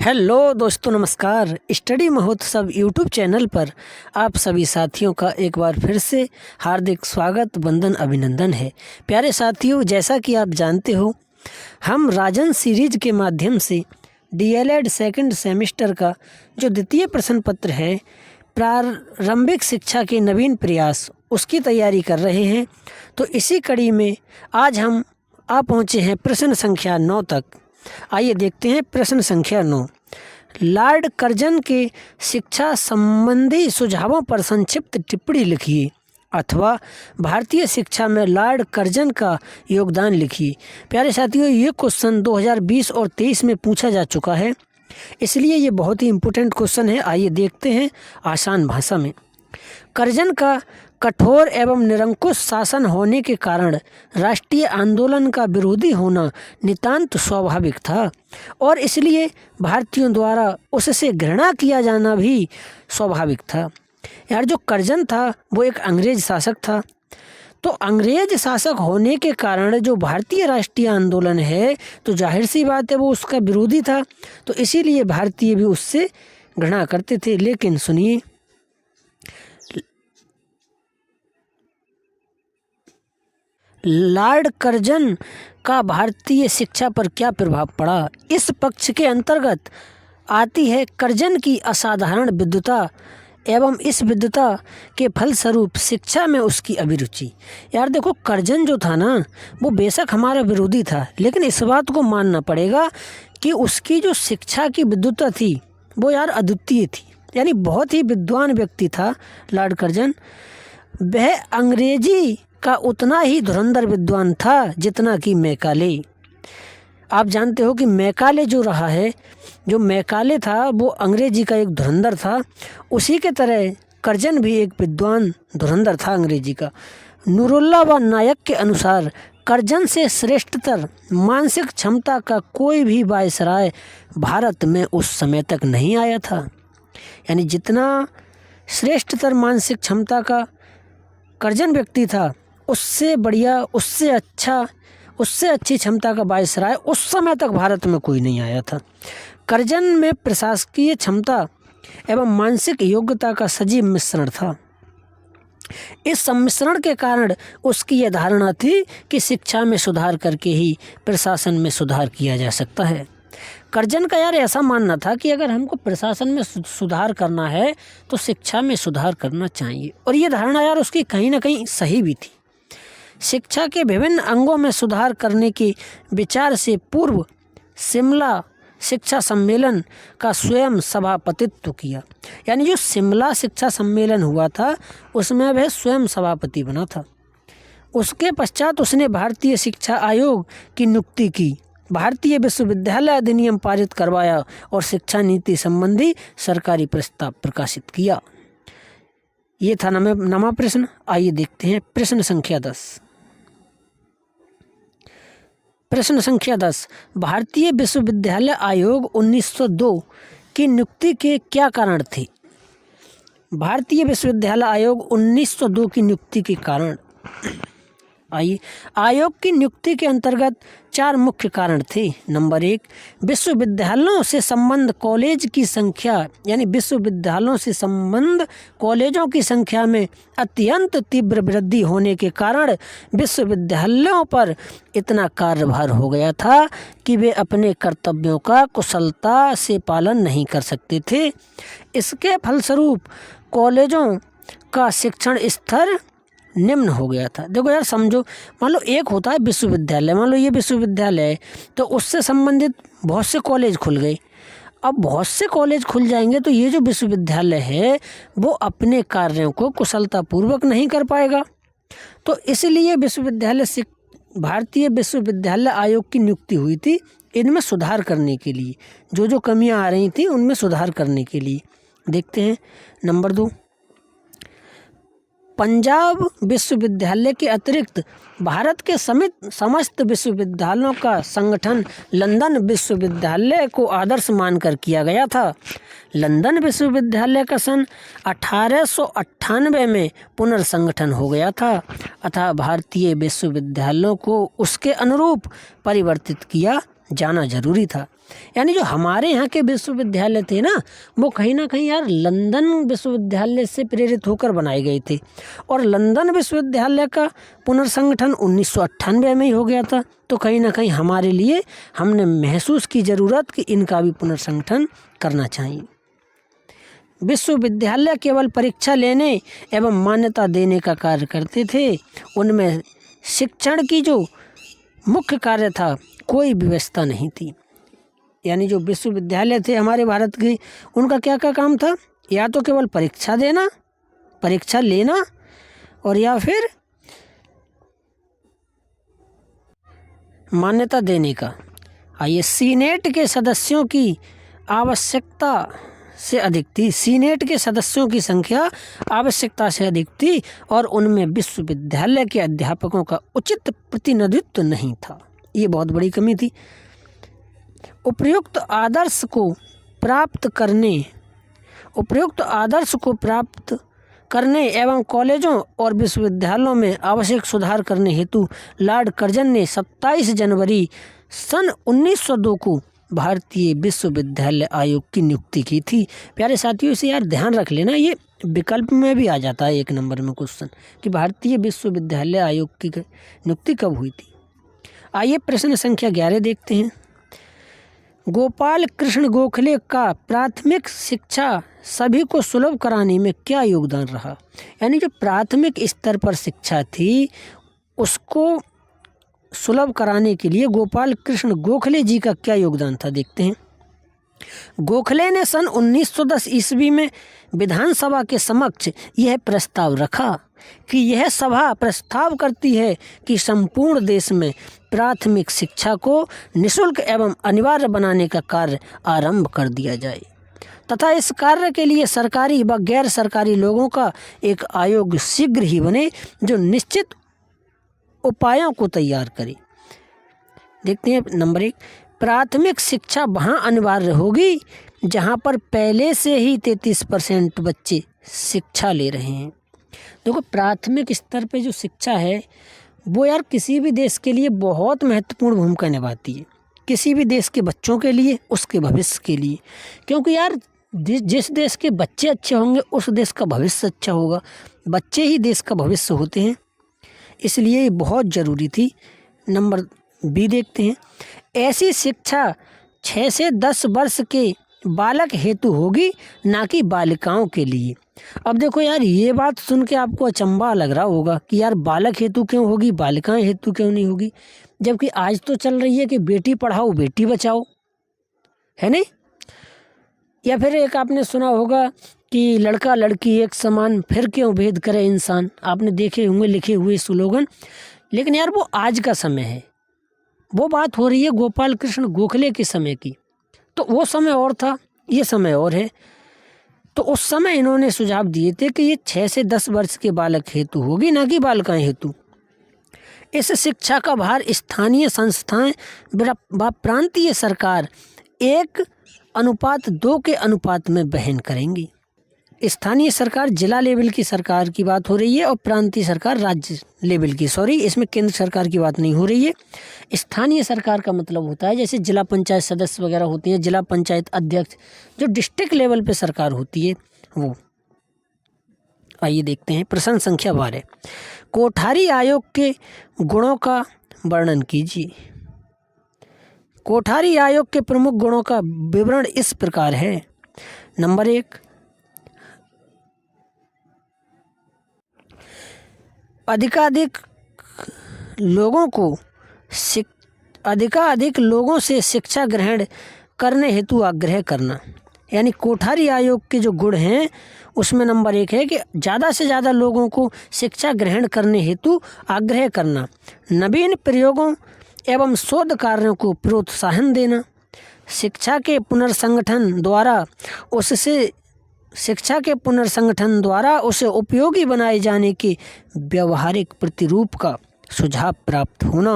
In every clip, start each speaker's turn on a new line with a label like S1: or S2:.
S1: Hello दोस्तों, नमस्कार। Study महोत्सव यूट्यूब चैनल पर आप सभी साथियों का एक बार फिर से हार्दिक स्वागत, वंदन, अभिनंदन है। प्यारे साथियों, जैसा कि आप जानते हो, हम राजन सीरीज के माध्यम से डीएलएड सेकंड सेमेस्टर का जो द्वितीय प्रश्न पत्र है, प्रारंभिक शिक्षा के नवीन प्रयास, उसकी तैयारी कर रहे हैं। तो इसी कड़ी में आज हम आ पहुँचे हैं प्रश्न संख्या 9 तक। आइए देखते हैं प्रश्न संख्या 9। लॉर्ड कर्जन के शिक्षा संबंधी सुझावों पर संक्षिप्त टिप्पणी लिखिए अथवा भारतीय शिक्षा में लॉर्ड कर्जन का योगदान लिखिए। प्यारे साथियों, ये क्वेश्चन 2020 और 23 में पूछा जा चुका है, इसलिए ये बहुत ही इम्पोर्टेंट क्वेश्चन है। आइए देखते हैं आसान भाषा में। कर्जन का कठोर एवं निरंकुश शासन होने के कारण राष्ट्रीय आंदोलन का विरोधी होना नितांत स्वाभाविक था और इसलिए भारतीयों द्वारा उससे घृणा किया जाना भी स्वाभाविक था। यार, जो कर्जन था वो एक अंग्रेज शासक था, तो अंग्रेज शासक होने के कारण जो भारतीय राष्ट्रीय आंदोलन है, तो जाहिर सी बात है वो उसका विरोधी था, तो इसीलिए भारतीय भी उससे घृणा करते थे। लेकिन सुनिए, लॉर्ड कर्जन का भारतीय शिक्षा पर क्या प्रभाव पड़ा, इस पक्ष के अंतर्गत आती है कर्जन की असाधारण विद्वता एवं इस विद्वता के फलस्वरूप शिक्षा में उसकी अभिरुचि। यार देखो, कर्जन जो था ना, वो बेशक हमारा विरोधी था, लेकिन इस बात को मानना पड़ेगा कि उसकी जो शिक्षा की विद्वता थी वो यार अद्वितीय थी। यानी बहुत ही विद्वान व्यक्ति था लॉर्ड कर्जन। वह अंग्रेजी का उतना ही धुरंधर विद्वान था जितना कि मैकाले। आप जानते हो कि मैकाले जो रहा है, जो मैकाले था वो अंग्रेजी का एक धुरंधर था, उसी के तरह कर्जन भी एक विद्वान धुरंधर था अंग्रेजी का। नूरुल्लाह व नायक के अनुसार कर्जन से श्रेष्ठतर मानसिक क्षमता का कोई भी वायसराय भारत में उस समय तक नहीं आया था। यानी जितना श्रेष्ठतर मानसिक क्षमता का कर्जन व्यक्ति था, उससे बढ़िया, उससे अच्छा, उससे अच्छी क्षमता का वायसराय उस समय तक भारत में कोई नहीं आया था। कर्जन में प्रशासकीय क्षमता एवं मानसिक योग्यता का सजीव मिश्रण था। इस सम्मिश्रण के कारण उसकी यह धारणा थी कि शिक्षा में सुधार करके ही प्रशासन में सुधार किया जा सकता है। कर्जन का यार ऐसा मानना था कि अगर हमको प्रशासन में सुधार करना है तो शिक्षा में सुधार करना चाहिए, और ये धारणा यार उसकी कहीं ना कहीं सही भी थी। शिक्षा के विभिन्न अंगों में सुधार करने के विचार से पूर्व शिमला शिक्षा सम्मेलन का स्वयं सभापतित्व किया। यानी जो शिमला शिक्षा सम्मेलन हुआ था उसमें वह स्वयं सभापति बना था। उसके पश्चात उसने भारतीय शिक्षा आयोग की नियुक्ति की, भारतीय विश्वविद्यालय अधिनियम पारित करवाया और शिक्षा नीति संबंधी सरकारी प्रस्ताव प्रकाशित किया। ये था नमा प्रश्न। आइए देखते हैं प्रश्न संख्या 10। प्रश्न संख्या 10। भारतीय विश्वविद्यालय आयोग 1902 की नियुक्ति के क्या कारण थे? भारतीय विश्वविद्यालय आयोग 1902 की नियुक्ति के कारण, आइए, आयोग की नियुक्ति के अंतर्गत 4 मुख्य कारण थे। नंबर 1, विश्वविद्यालयों से संबंध कॉलेज की संख्या, यानी विश्वविद्यालयों से संबंध कॉलेजों की संख्या में अत्यंत तीव्र वृद्धि होने के कारण विश्वविद्यालयों पर इतना कार्यभार हो गया था कि वे अपने कर्तव्यों का कुशलता से पालन नहीं कर सकते थे। इसके फलस्वरूप कॉलेजों का शिक्षण स्तर निम्न हो गया था। देखो यार, समझो, मान लो एक होता है विश्वविद्यालय, मान लो ये विश्वविद्यालय है, तो उससे संबंधित बहुत से कॉलेज खुल गए। अब बहुत से कॉलेज खुल जाएंगे तो ये जो विश्वविद्यालय है वो अपने कार्यों को कुशलतापूर्वक नहीं कर पाएगा। तो इसलिए भारतीय विश्वविद्यालय आयोग की नियुक्ति हुई थी, इनमें सुधार करने के लिए, जो जो कमियां आ रही थी उनमें सुधार करने के लिए। देखते हैं नंबर 2, पंजाब विश्वविद्यालय के अतिरिक्त भारत के समस्त विश्वविद्यालयों का संगठन लंदन विश्वविद्यालय को आदर्श मानकर किया गया था। लंदन विश्वविद्यालय का सन 1898 में पुनर्संगठन हो गया था, अतः भारतीय विश्वविद्यालयों को उसके अनुरूप परिवर्तित किया जाना जरूरी था। यानी जो हमारे यहाँ के विश्वविद्यालय थे ना, वो कहीं ना कहीं यार लंदन विश्वविद्यालय से प्रेरित होकर बनाए गए थे। और लंदन विश्वविद्यालय का पुनर्संगठन 1998 में ही हो गया था। तो कहीं ना कहीं हमारे लिए हमने महसूस की ज़रूरत कि इनका भी पुनर्संगठन करना चाहिए। विश्वविद्यालय केवल परीक्षा लेने एवं मान्यता देने का कार्य करते थे। उनमें शिक्षण की जो मुख्य कार्य था, कोई व्यवस्था नहीं थी। यानी जो विश्वविद्यालय थे हमारे भारत के, उनका क्या क्या काम था? या तो केवल परीक्षा देना, परीक्षा लेना, और या फिर मान्यता देने का। आइए, सीनेट के सदस्यों की आवश्यकता से अधिक थी। सीनेट के सदस्यों की संख्या आवश्यकता से अधिक थी और उनमें विश्वविद्यालय के अध्यापकों का उचित प्रतिनिधित्व नहीं था। ये बहुत बड़ी कमी थी। उपयुक्त आदर्श को प्राप्त करने एवं कॉलेजों और विश्वविद्यालयों में आवश्यक सुधार करने हेतु लॉर्ड कर्जन ने 27 जनवरी सन 1902 को भारतीय विश्वविद्यालय आयोग की नियुक्ति की थी। प्यारे साथियों, इसे यार ध्यान रख लेना, ये विकल्प में भी आ जाता है 1 नंबर में क्वेश्चन कि भारतीय विश्वविद्यालय आयोग की नियुक्ति कब हुई थी। आइए प्रश्न संख्या 11 देखते हैं। गोपाल कृष्ण गोखले का प्राथमिक शिक्षा सभी को सुलभ कराने में क्या योगदान रहा? यानी जो प्राथमिक स्तर पर शिक्षा थी उसको सुलभ कराने के लिए गोपाल कृष्ण गोखले जी का क्या योगदान था, देखते हैं। गोखले ने सन 1910 ईस्वी में विधानसभा के समक्ष यह प्रस्ताव रखा कि यह सभा प्रस्ताव करती है कि संपूर्ण देश में प्राथमिक शिक्षा को निःशुल्क एवं अनिवार्य बनाने का कार्य आरंभ कर दिया जाए तथा इस कार्य के लिए सरकारी व गैर सरकारी लोगों का एक आयोग शीघ्र ही बने जो निश्चित उपायों को तैयार करे। देखते हैं नंबर 1, प्राथमिक शिक्षा वहाँ अनिवार्य होगी जहाँ पर पहले से ही 33% बच्चे शिक्षा ले रहे हैं। देखो, प्राथमिक स्तर पे जो शिक्षा है वो यार किसी भी देश के लिए बहुत महत्वपूर्ण भूमिका निभाती है, किसी भी देश के बच्चों के लिए, उसके भविष्य के लिए। क्योंकि यार जिस देश के बच्चे अच्छे होंगे उस देश का भविष्य अच्छा होगा। बच्चे ही देश का भविष्य होते हैं, इसलिए ये बहुत ज़रूरी थी। नंबर बी देखते हैं। ऐसी शिक्षा 6 से 10 वर्ष के बालक हेतु होगी, ना कि बालिकाओं के लिए। अब देखो यार, ये बात सुन के आपको अचंभा लग रहा होगा कि यार बालक हेतु क्यों होगी, बालिकाएं हेतु क्यों नहीं होगी, जबकि आज तो चल रही है कि बेटी पढ़ाओ बेटी बचाओ, है नहीं? या फिर एक आपने सुना होगा कि लड़का लड़की एक समान, फिर क्यों भेद करे इंसान। आपने देखे होंगे लिखे हुए स्लोगन। लेकिन यार वो आज का समय है, वो बात हो रही है गोपाल कृष्ण गोखले के समय की। तो वो समय और था, ये समय और है। तो उस समय इन्होंने सुझाव दिए थे कि ये 6 से 10 वर्ष के बालक हेतु होगी, ना कि बालिकाएं हेतु। इस शिक्षा का भार स्थानीय संस्थाएं व प्रांतीय सरकार 1:2 के अनुपात में वहन करेंगी। स्थानीय सरकार जिला लेवल की सरकार की बात हो रही है और प्रांतीय सरकार राज्य लेवल की, इसमें केंद्र सरकार की बात नहीं हो रही है। स्थानीय सरकार का मतलब होता है जैसे जिला पंचायत सदस्य वगैरह होती हैं, जिला पंचायत अध्यक्ष, जो डिस्ट्रिक्ट लेवल पे सरकार होती है वो। आइए देखते हैं प्रश्न संख्या 12। कोठारी आयोग के गुणों का वर्णन कीजिए। कोठारी आयोग के प्रमुख गुणों का विवरण इस प्रकार है। नंबर 1, अधिकाधिक लोगों से शिक्षा ग्रहण करने हेतु आग्रह करना। यानी कोठारी आयोग के जो गुण हैं उसमें नंबर 1 है कि ज़्यादा से ज़्यादा लोगों को शिक्षा ग्रहण करने हेतु आग्रह करना, नवीन प्रयोगों एवं शोध कार्यों को प्रोत्साहन देना, शिक्षा के पुनर्संगठन द्वारा उसे उपयोगी बनाए जाने के व्यवहारिक प्रतिरूप का सुझाव प्राप्त होना।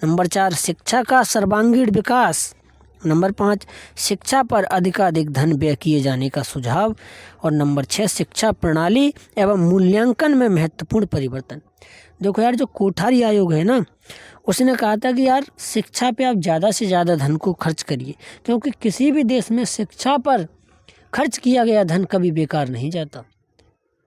S1: नंबर 4, शिक्षा का सर्वांगीण विकास नंबर 5, शिक्षा पर अधिकाधिक धन व्यय किए जाने का सुझाव। और नंबर 6, शिक्षा प्रणाली एवं मूल्यांकन में महत्वपूर्ण परिवर्तन। देखो यार, जो कोठारी आयोग है ना, उसने कहा था कि यार शिक्षा पे आप ज़्यादा से ज़्यादा धन को खर्च करिए, क्योंकि किसी भी देश में शिक्षा पर खर्च किया गया धन कभी बेकार नहीं जाता।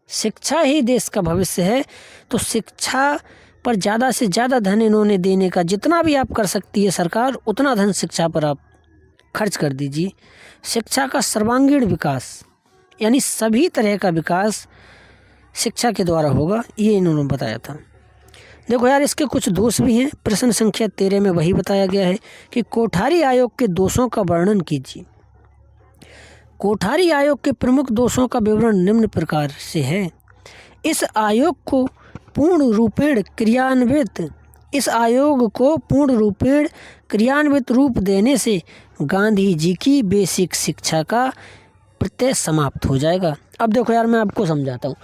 S1: शिक्षा ही देश का भविष्य है, तो शिक्षा पर ज़्यादा से ज़्यादा धन इन्होंने देने का, जितना भी आप कर सकती है सरकार, उतना धन शिक्षा पर आप खर्च कर दीजिए। शिक्षा का सर्वांगीण विकास, यानी सभी तरह का विकास शिक्षा के द्वारा होगा, ये इन्होंने बताया था। देखो यार, इसके कुछ दोष भी हैं। प्रश्न संख्या 13 में वही बताया गया है कि कोठारी आयोग के दोषों का वर्णन कीजिए। कोठारी आयोग के प्रमुख दोषों का विवरण निम्न प्रकार से है। इस आयोग को पूर्ण रूपेण क्रियान्वित रूप देने से गांधी जी की बेसिक शिक्षा का प्रत्यय समाप्त हो जाएगा। अब देखो यार, मैं आपको समझाता हूँ।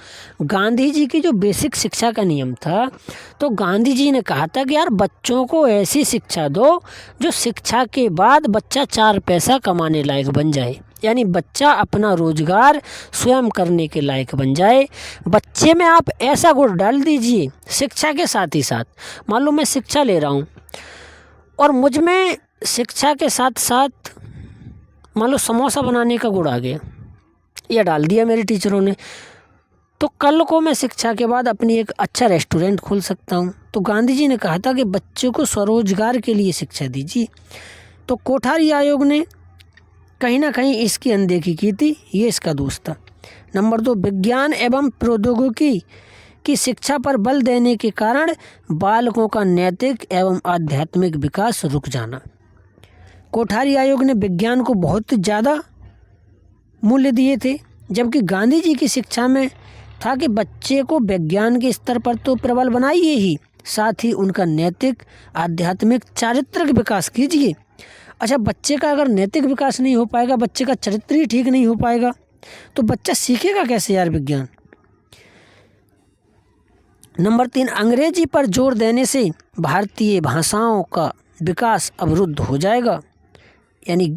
S1: गांधी जी की जो बेसिक शिक्षा का नियम था, तो गांधी जी ने कहा था कि यार बच्चों को ऐसी शिक्षा दो जो शिक्षा के बाद बच्चा 4 पैसा कमाने लायक बन जाए, यानी बच्चा अपना रोजगार स्वयं करने के लायक बन जाए। बच्चे में आप ऐसा गुण डाल दीजिए शिक्षा के साथ ही साथ। मान लो मैं शिक्षा ले रहा हूँ और मुझ में शिक्षा के साथ साथ मान लो समोसा बनाने का गुण आ गया, या डाल दिया मेरे टीचरों ने, तो कल को मैं शिक्षा के बाद अपनी एक अच्छा रेस्टोरेंट खोल सकता हूँ। तो गांधी जी ने कहा था कि बच्चों को स्वरोजगार के लिए शिक्षा दीजिए। तो कोठारी आयोग ने कहीं ना कहीं इसकी अनदेखी की थी, ये इसका दोष था। नंबर 2, विज्ञान एवं प्रौद्योगिकी की शिक्षा पर बल देने के कारण बालकों का नैतिक एवं आध्यात्मिक विकास रुक जाना। कोठारी आयोग ने विज्ञान को बहुत ज़्यादा मूल्य दिए थे, जबकि गांधी जी की शिक्षा में था कि बच्चे को विज्ञान के स्तर पर तो प्रबल बनाइए ही, साथ ही उनका नैतिक, आध्यात्मिक, चारित्रिक विकास कीजिए। अच्छा, बच्चे का अगर नैतिक विकास नहीं हो पाएगा, बच्चे का चरित्र ही ठीक नहीं हो पाएगा, तो बच्चा सीखेगा कैसे यार विज्ञान। नंबर 3, अंग्रेजी पर जोर देने से भारतीय भाषाओं का विकास अवरुद्ध हो जाएगा। यानी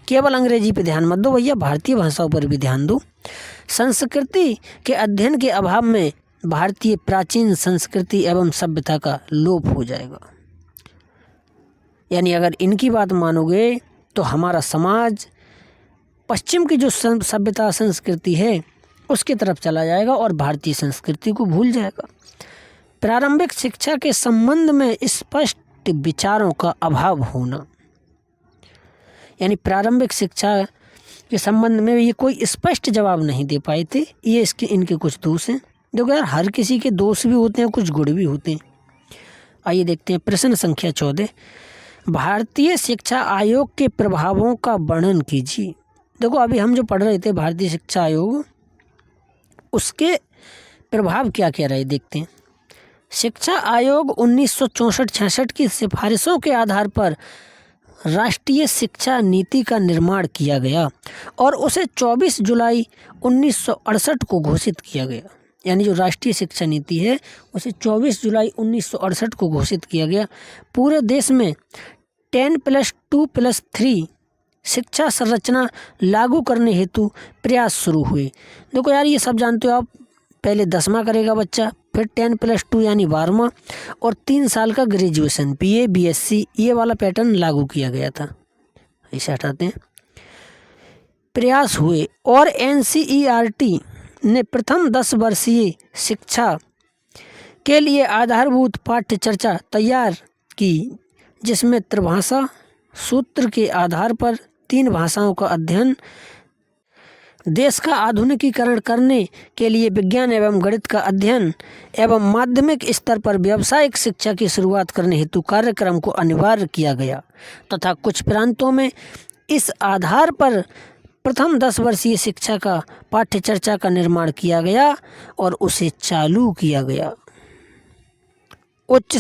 S1: केवल अंग्रेजी पे ध्यान मत दो भैया, भारतीय भाषाओं पर भी ध्यान दो। संस्कृति के अध्ययन के अभाव में भारतीय प्राचीन संस्कृति एवं सभ्यता का लोप हो जाएगा। यानी अगर इनकी बात मानोगे तो हमारा समाज पश्चिम की जो सभ्यता संस्कृति है उसकी तरफ चला जाएगा और भारतीय संस्कृति को भूल जाएगा। प्रारंभिक शिक्षा के संबंध में स्पष्ट विचारों का अभाव होना, यानी प्रारंभिक शिक्षा के संबंध में ये कोई स्पष्ट जवाब नहीं दे पाए थे, ये इनके कुछ दोष हैं। देखो यार, हर किसी के दोष भी होते हैं, कुछ गुण भी होते हैं। आइए देखते हैं प्रश्न संख्या 14, भारतीय शिक्षा आयोग के प्रभावों का वर्णन कीजिए। देखो अभी हम जो पढ़ रहे थे भारतीय शिक्षा आयोग, उसके प्रभाव क्या क्या रहे देखते हैं। शिक्षा आयोग 1964-66 की सिफारिशों के आधार पर राष्ट्रीय शिक्षा नीति का निर्माण किया गया और उसे 24 जुलाई 1968 को घोषित किया गया। यानी जो राष्ट्रीय शिक्षा नीति है उसे 24 जुलाई 1968 को घोषित किया गया। पूरे देश में 10+2+3 शिक्षा संरचना लागू करने हेतु प्रयास शुरू हुए। देखो यार, ये सब जानते हो आप, पहले 10वां करेगा बच्चा, फिर 10+2 यानी 12वां, और 3 साल का ग्रेजुएशन, BA BSc, ये वाला पैटर्न लागू किया गया था। इसे हटाते हैं। प्रयास हुए और NCERT ने प्रथम 10 वर्षीय शिक्षा के लिए आधारभूत पाठ्य चर्चा तैयार की, जिसमें त्रिभाषा सूत्र के आधार पर 3 भाषाओं का अध्ययन, देश का आधुनिकीकरण करने के लिए विज्ञान एवं गणित का अध्ययन एवं माध्यमिक स्तर पर व्यावसायिक शिक्षा की शुरुआत करने हेतु कार्यक्रम को अनिवार्य किया गया तथा कुछ प्रांतों में इस आधार पर प्रथम 10 वर्षीय शिक्षा का पाठ्य चर्चा का निर्माण किया गया और उसे चालू किया गया। उच्च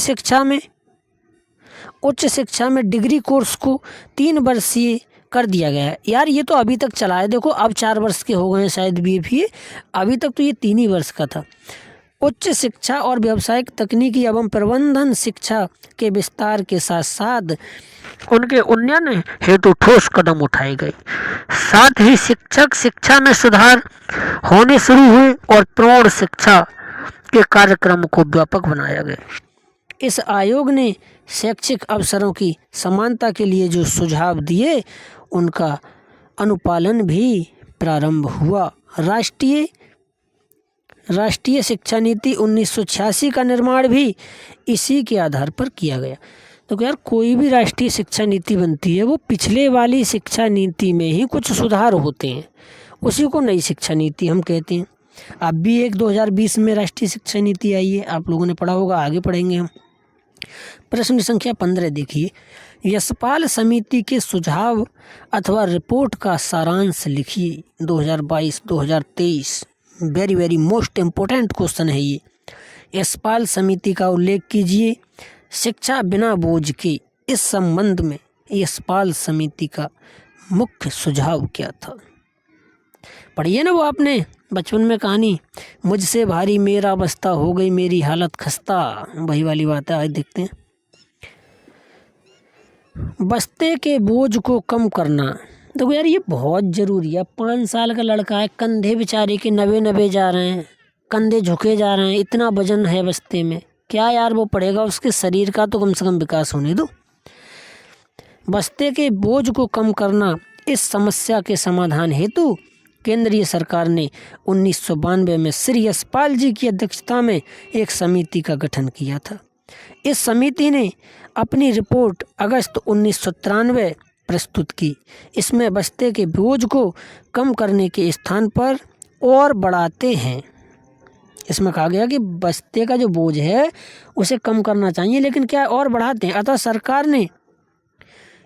S1: शिक्षा में डिग्री कोर्स को 3 वर्षीय कर दिया गया है। यार ये तो अभी तक चला है, देखो अब 4 वर्ष के हो गए हैं शायद BA, अभी तक तो ये 3 ही वर्ष का था। उच्च शिक्षा और व्यावसायिक तकनीकी एवं प्रबंधन शिक्षा के विस्तार के साथ साथ उनके उन्नयन हेतु ठोस कदम उठाए गए। साथ ही शिक्षक शिक्षा में सुधार होने शुरू हुए और प्रौढ़ शिक्षा के कार्यक्रम को व्यापक बनाया गया। इस आयोग ने शैक्षिक अवसरों की समानता के लिए जो सुझाव दिए उनका अनुपालन भी प्रारंभ हुआ। राष्ट्रीय शिक्षा नीति 1986 का निर्माण भी इसी के आधार पर किया गया। तो यार कोई भी राष्ट्रीय शिक्षा नीति बनती है वो पिछले वाली शिक्षा नीति में ही कुछ सुधार होते हैं, उसी को नई शिक्षा नीति हम कहते हैं। अब भी एक 2020 में राष्ट्रीय शिक्षा नीति आई है, आप लोगों ने पढ़ा होगा, आगे पढ़ेंगे हम। प्रश्न संख्या 15 देखिए, यशपाल समिति के सुझाव अथवा रिपोर्ट का सारांश लिखिए 2022-2023। Very very most important question है ये। यशपाल समिति का उल्लेख कीजिए। शिक्षा बिना बोझ के, इस संबंध में यशपाल समिति का मुख्य सुझाव क्या था? पढ़िए ना वो आपने बचपन में कहानी, मुझसे भारी मेरा बस्ता हो गई मेरी हालत खस्ता, वही वाली बात है। आज देखते हैं। बस्ते के बोझ को कम करना। देखो यार ये बहुत ज़रूरी है। 5 साल का लड़का है, कंधे बेचारे के नबे जा रहे हैं, कंधे झुके जा रहे हैं, इतना वजन है बस्ते में, क्या यार वो पड़ेगा? उसके शरीर का तो कम से कम विकास होने दो। बस्ते के बोझ को कम करना, इस समस्या के समाधान हेतु केंद्रीय सरकार ने 1992 में श्री यशपाल जी की अध्यक्षता में एक समिति का गठन किया था। इस समिति ने अपनी रिपोर्ट अगस्त 1993 प्रस्तुत की। इसमें बस्ते के बोझ को कम करने के स्थान पर और बढ़ाते हैं। इसमें कहा गया कि बस्ते का जो बोझ है उसे कम करना चाहिए, लेकिन क्या और बढ़ाते हैं। अतः सरकार ने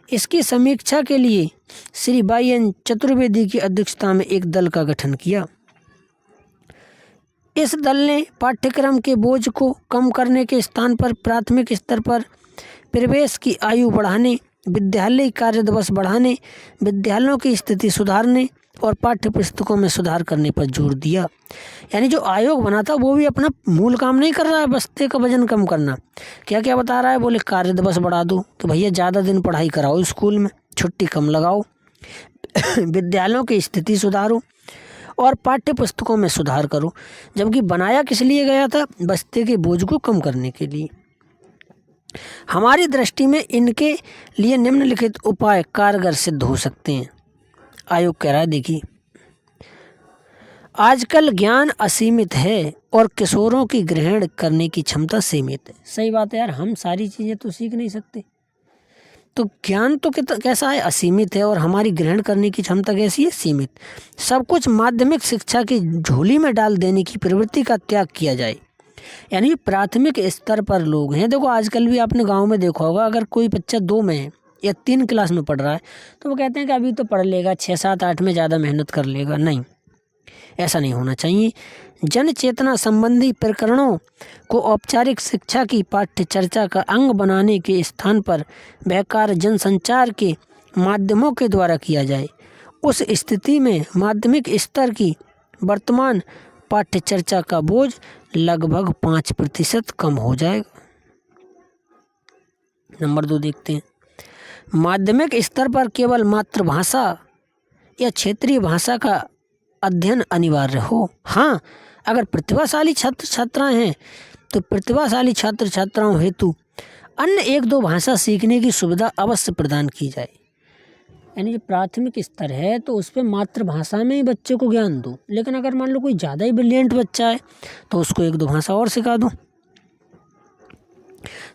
S1: इसकी समीक्षा के लिए श्री YN चतुर्वेदी की अध्यक्षता में एक दल का गठन किया। इस दल ने पाठ्यक्रम के बोझ को कम करने के स्थान पर प्राथमिक स्तर पर प्रवेश की आयु बढ़ाने, विद्यालय कार्य दिवस बढ़ाने, विद्यालयों की स्थिति सुधारने और पाठ्य पुस्तकों में सुधार करने पर जोर दिया। यानी जो आयोग बना था वो भी अपना मूल काम नहीं कर रहा है, बस्ते का वजन कम करना। क्या क्या बता रहा है? बोले कार्य दिवस बढ़ा दो कि भैया ज़्यादा दिन पढ़ाई कराओ स्कूल में, छुट्टी कम लगाओ, विद्यालयों की स्थिति सुधारो और पाठ्य पुस्तकों में सुधार करो। जबकि बनाया किस लिए गया था? बस्ते के बोझ को कम करने के लिए। हमारी दृष्टि में इनके लिए निम्नलिखित उपाय कारगर सिद्ध हो सकते हैं। आयोग कह रहा है, देखिए, आजकल ज्ञान असीमित है और किशोरों की ग्रहण करने की क्षमता सीमित है। सही बात है यार, हम सारी चीज़ें तो सीख नहीं सकते। तो ज्ञान तो कैसा है? असीमित है, और हमारी ग्रहण करने की क्षमता कैसी है? सीमित। सब कुछ माध्यमिक शिक्षा की झोली में डाल देने की प्रवृत्ति का त्याग किया जाए। यानी प्राथमिक स्तर पर लोग हैं। देखो आजकल भी आपने गांव में देखा होगा, अगर कोई बच्चा 2 में है या 3 क्लास में पढ़ रहा है तो वो कहते हैं कि अभी तो पढ़ लेगा, 6, 7, 8 में ज़्यादा मेहनत कर लेगा। नहीं, ऐसा नहीं होना चाहिए। जन चेतना संबंधी प्रकरणों को औपचारिक शिक्षा की पाठ्य चर्चा का अंग बनाने के स्थान पर बेकार जनसंचार के माध्यमों के द्वारा किया जाए। उस स्थिति में माध्यमिक स्तर की वर्तमान पाठ्य चर्चा का बोझ लगभग 5% कम हो जाएगा। नंबर 2 देखते हैं। माध्यमिक स्तर पर केवल मातृभाषा या क्षेत्रीय भाषा का अध्ययन अनिवार्य हो। हाँ, अगर प्रतिभाशाली छात्र छात्राएं हैं तो प्रतिभाशाली छात्र छात्राओं हेतु अन्य 1-2 भाषा सीखने की सुविधा अवश्य प्रदान की जाए। यानी जो प्राथमिक स्तर है तो उस पर मातृभाषा में ही बच्चे को ज्ञान दो, लेकिन अगर मान लो कोई ज़्यादा ही ब्रिलियंट बच्चा है तो उसको 1-2 भाषा और सिखा दो।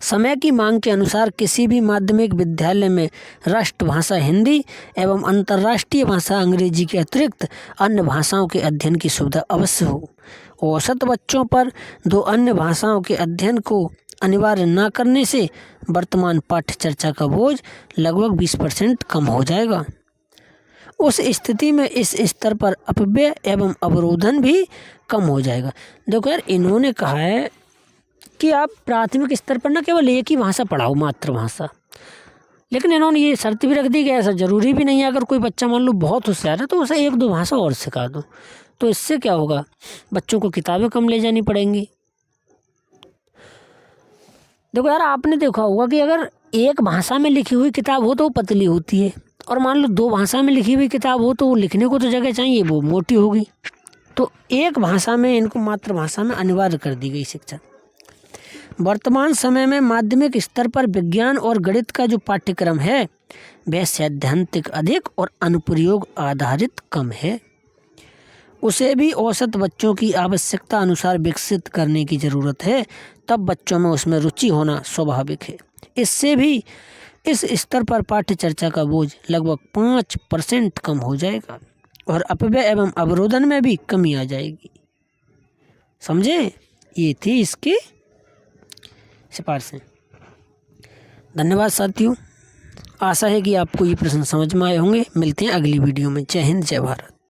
S1: समय की मांग के अनुसार किसी भी माध्यमिक विद्यालय में राष्ट्रभाषा हिंदी एवं अंतर्राष्ट्रीय भाषा अंग्रेजी के अतिरिक्त अन्य भाषाओं के अध्ययन की सुविधा अवश्य हो। औसत बच्चों पर 2 अन्य भाषाओं के अध्ययन को अनिवार्य न करने से वर्तमान पाठ्य चर्चा का बोझ लगभग 20% कम हो जाएगा। उस स्थिति में इस स्तर पर अपव्यय एवं अवरोधन भी कम हो जाएगा। देखो यार, इन्होंने कहा है कि आप प्राथमिक स्तर पर न केवल एक ही भाषा पढ़ाओ, मातृभाषा, लेकिन इन्होंने ये शर्त भी रख दी कि ऐसा ज़रूरी भी नहीं है। अगर कोई बच्चा मान लो बहुत होशियार है तो उसे 1-2 भाषा और सिखा दो। तो इससे क्या होगा? बच्चों को किताबें कम ले जानी पड़ेंगी, देखो यार, आपने देखा होगा कि अगर एक भाषा में लिखी हुई किताब हो तो वो पतली होती है, और मान लो 2 भाषा में लिखी हुई किताब हो तो वो लिखने को तो जगह चाहिए, वो मोटी होगी। तो एक भाषा में इनको मातृभाषा में अनिवार्य कर दी गई शिक्षा। वर्तमान समय में माध्यमिक स्तर पर विज्ञान और गणित का जो पाठ्यक्रम है वह सैद्धांतिक अधिक और अनुप्रयोग आधारित कम है। उसे भी औसत बच्चों की आवश्यकता अनुसार विकसित करने की ज़रूरत है, तब बच्चों में उसमें रुचि होना स्वाभाविक है। इससे भी इस स्तर पर पाठ्य चर्चा का बोझ लगभग 5% कम हो जाएगा और अपव्यय एवं अवरोधन में भी कमी आ जाएगी। समझे? ये थी इसकी सिफारिशें। धन्यवाद साथियों, आशा है कि आपको ये प्रश्न समझ में आए होंगे। मिलते हैं अगली वीडियो में। जय हिंद, जय भारत।